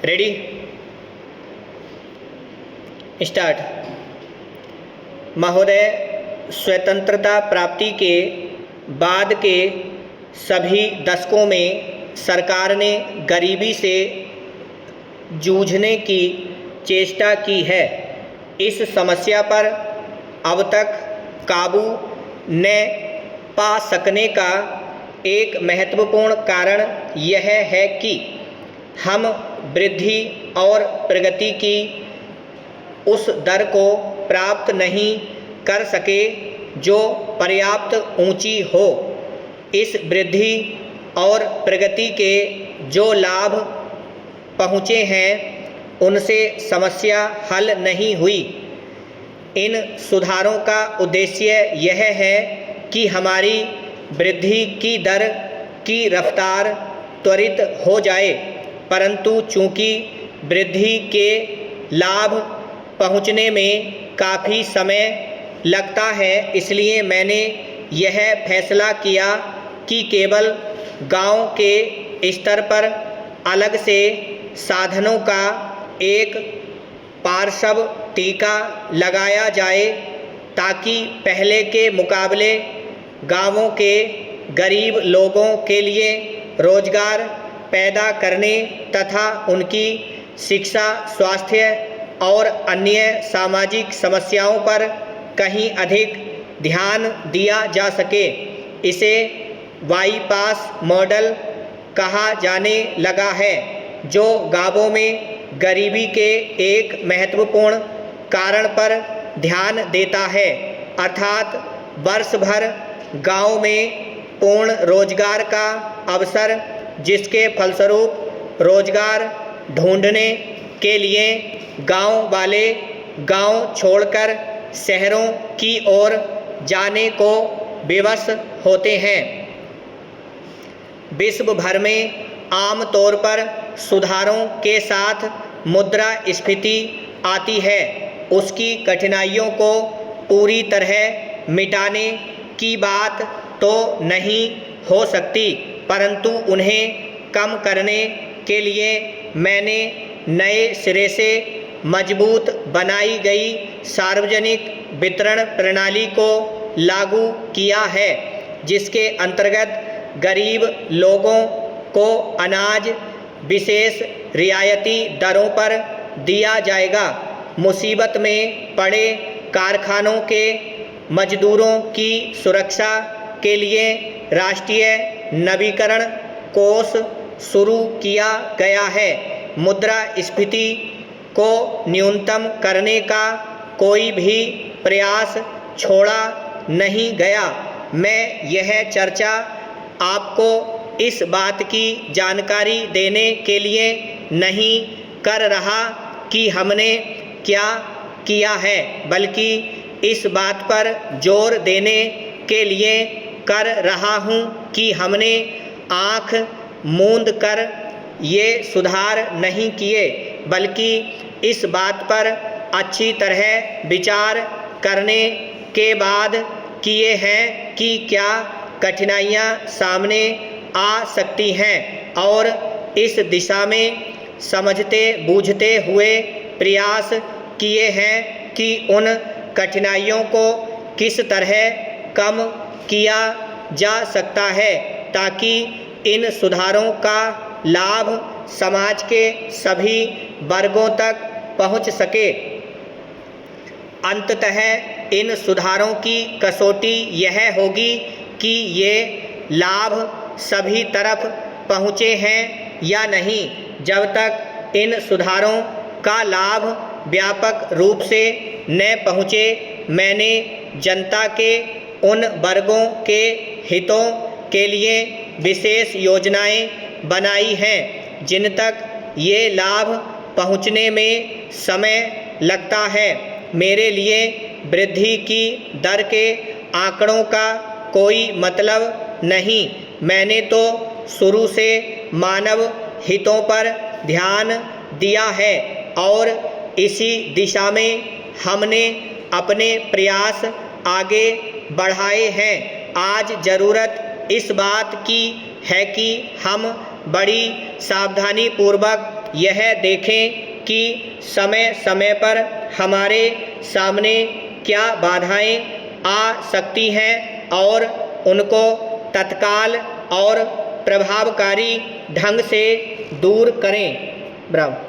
Ready, start. महोदय, स्वतंत्रता प्राप्ति के बाद के सभी दशकों में सरकार ने गरीबी से जूझने की चेष्टा की है। इस समस्या पर अब तक काबू न पा सकने का एक महत्वपूर्ण कारण यह है कि हम वृद्धि और प्रगति की उस दर को प्राप्त नहीं कर सके जो पर्याप्त ऊंची हो। इस वृद्धि और प्रगति के जो लाभ पहुँचे हैं उनसे समस्या हल नहीं हुई। इन सुधारों का उद्देश्य यह है कि हमारी वृद्धि की दर की रफ्तार त्वरित हो जाए, परंतु चूंकि वृद्धि के लाभ पहुंचने में काफ़ी समय लगता है, इसलिए मैंने यह फैसला किया कि केवल गांव के स्तर पर अलग से साधनों का एक पार्श्व टीका लगाया जाए ताकि पहले के मुकाबले गांवों के गरीब लोगों के लिए रोजगार पैदा करने तथा उनकी शिक्षा, स्वास्थ्य और अन्य सामाजिक समस्याओं पर कहीं अधिक ध्यान दिया जा सके। इसे बाईपास मॉडल कहा जाने लगा है, जो गांवों में गरीबी के एक महत्वपूर्ण कारण पर ध्यान देता है, अर्थात वर्ष भर गांव में पूर्ण रोजगार का अवसर, जिसके फलस्वरूप रोजगार ढूंढने के लिए गांव वाले गांव छोड़कर शहरों की ओर जाने को विवश होते हैं। विश्व भर में आम तौर पर सुधारों के साथ मुद्रास्फीति आती है। उसकी कठिनाइयों को पूरी तरह मिटाने की बात तो नहीं हो सकती, परंतु उन्हें कम करने के लिए मैंने नए सिरे से मजबूत बनाई गई सार्वजनिक वितरण प्रणाली को लागू किया है, जिसके अंतर्गत गरीब लोगों को अनाज विशेष रियायती दरों पर दिया जाएगा। मुसीबत में पड़े कारखानों के मजदूरों की सुरक्षा के लिए राष्ट्रीय नवीकरण कोष शुरू किया गया है। मुद्रास्फीति को न्यूनतम करने का कोई भी प्रयास छोड़ा नहीं गया। मैं यह चर्चा आपको इस बात की जानकारी देने के लिए नहीं कर रहा कि हमने क्या किया है, बल्कि इस बात पर जोर देने के लिए कर रहा हूं कि हमने आँख मूंद कर ये सुधार नहीं किए, बल्कि इस बात पर अच्छी तरह विचार करने के बाद किए हैं कि क्या कठिनाइयाँ सामने आ सकती हैं, और इस दिशा में समझते बूझते हुए प्रयास किए हैं कि उन कठिनाइयों को किस तरह कम किया जा सकता है ताकि इन सुधारों का लाभ समाज के सभी वर्गों तक पहुंच सके। अंततः इन सुधारों की कसौटी यह होगी कि ये लाभ सभी तरफ पहुँचे हैं या नहीं। जब तक इन सुधारों का लाभ व्यापक रूप से न पहुँचे, मैंने जनता के उन वर्गों के हितों के लिए विशेष योजनाएं बनाई हैं जिन तक ये लाभ पहुँचने में समय लगता है। मेरे लिए वृद्धि की दर के आंकड़ों का कोई मतलब नहीं। मैंने तो शुरू से मानव हितों पर ध्यान दिया है और इसी दिशा में हमने अपने प्रयास आगे बढ़ाए हैं। आज ज़रूरत इस बात की है कि हम बड़ी सावधानी पूर्वक यह देखें कि समय समय पर हमारे सामने क्या बाधाएं आ सकती हैं और उनको तत्काल और प्रभावकारी ढंग से दूर करें। ब्रावो।